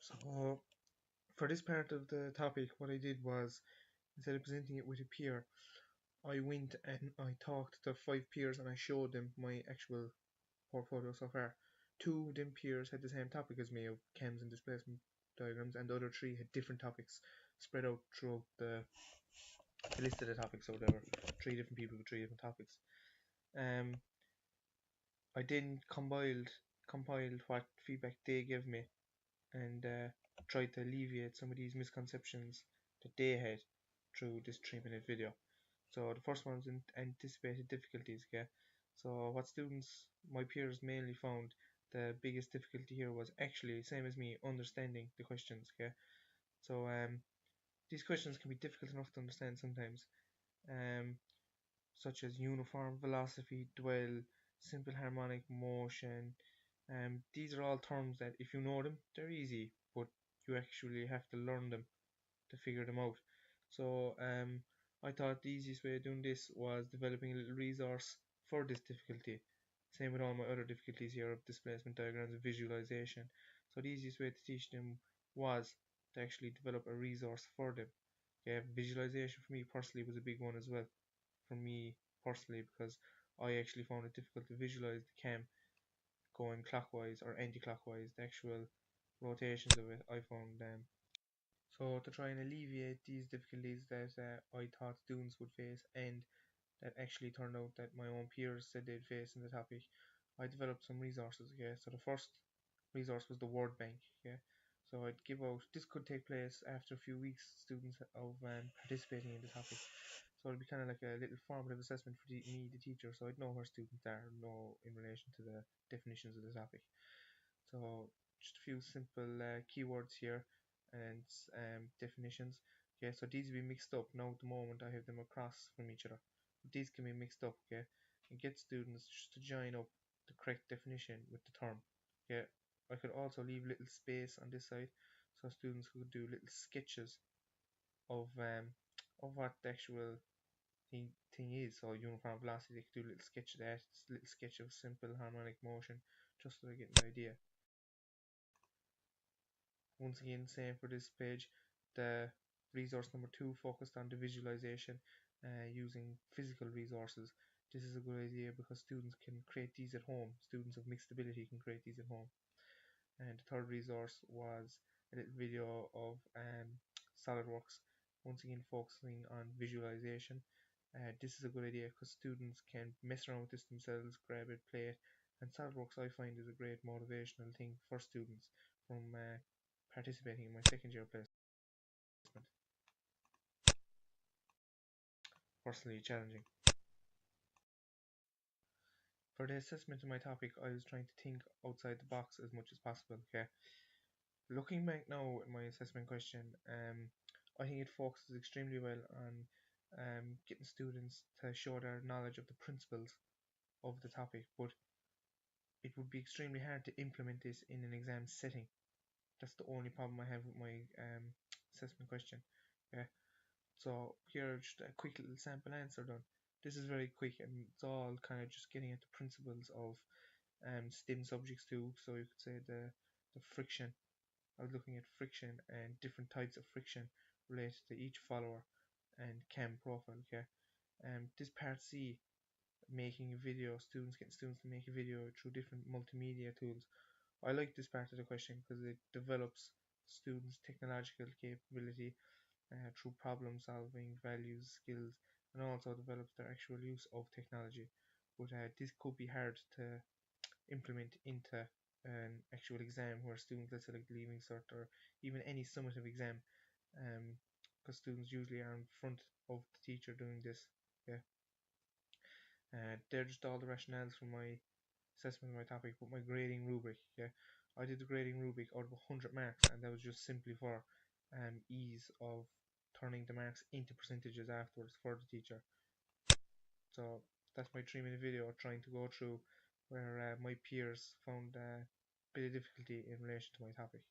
So for this part of the topic, what I did was, instead of presenting it with a peer, I went and I talked to 5 peers and I showed them my actual portfolio so far. 2 of them peers had the same topic as me of chems and displacement diagrams, and the other 3 had different topics spread out throughout the list of the topics. So there were 3 different people with 3 different topics. I then compiled what feedback they gave me and tried to alleviate some of these misconceptions that they had through this 3-minute video. So the first one was anticipated difficulties. Okay, so what my peers mainly found the biggest difficulty here was actually same as me, understanding the questions. Okay, so these questions can be difficult enough to understand sometimes, um, such as uniform velocity, dwell, simple harmonic motion. These are all terms that if you know them, they're easy, but you actually have to learn them to figure them out. So I thought the easiest way of doing this was developing a little resource for this difficulty. Same with all my other difficulties here of displacement diagrams and visualization. So the easiest way to teach them was to actually develop a resource for them. Okay, visualization for me personally was a big one as well. For me personally, because I actually found it difficult to visualize the cam going clockwise or anti-clockwise. The actual rotations of it I found so to try and alleviate these difficulties that I thought students would face, and that actually turned out that my own peers said they'd face in the topic, I developed some resources. Okay, so the first resource was the word bank. Okay, so I'd give out. This could take place after a few weeks students of participating in the topic. So it'd be kind of like a little formative assessment for me, the teacher, so I'd know where students are, know in relation to the definitions of the topic. So just a few simple keywords here and definitions. Okay, so these will be mixed up. Now at the moment I have them across from each other. But these can be mixed up, okay? And get students just to join up the correct definition with the term. Okay. I could also leave little space on this side so students could do little sketches of what the actual thing is. So uniform velocity, they could do a little sketch of that, little sketch of simple harmonic motion, just so they get an idea. Once again, same for this page. The resource number 2 focused on the visualization using physical resources. This is a good idea because students can create these at home. Students of mixed ability can create these at home. And the third resource was a little video of SolidWorks, once again focusing on visualization. This is a good idea because students can mess around with this themselves, grab it, play it, and SolidWorks I find is a great motivational thing for students from participating in my second year placement. Personally challenging. For the assessment of my topic, I was trying to think outside the box as much as possible. Okay, looking back now at my assessment question, I think it focuses extremely well on getting students to show their knowledge of the principles of the topic, but it would be extremely hard to implement this in an exam setting. That's the only problem I have with my assessment question. Okay, so here just a quick little sample answer done. This is very quick and it's all kind of just getting into principles of STEM subjects too. So you could say the friction. I was looking at friction and different types of friction related to each follower and cam profile. Okay, this part C, making a video, getting students to make a video through different multimedia tools. I like this part of the question because it develops students' technological capability through problem solving, values, skills, and also develops their actual use of technology. But this could be hard to implement into an actual exam where students, let's say like leaving cert or even any summative exam, because students usually are in front of the teacher doing this. Yeah, they're just all the rationales for my assessment of my topic. But my grading rubric, yeah, I did the grading rubric out of 100 marks, and that was just simply for ease of turning the marks into percentages afterwards for the teacher. So that's my 3-minute video trying to go through where my peers found a bit of difficulty in relation to my topic.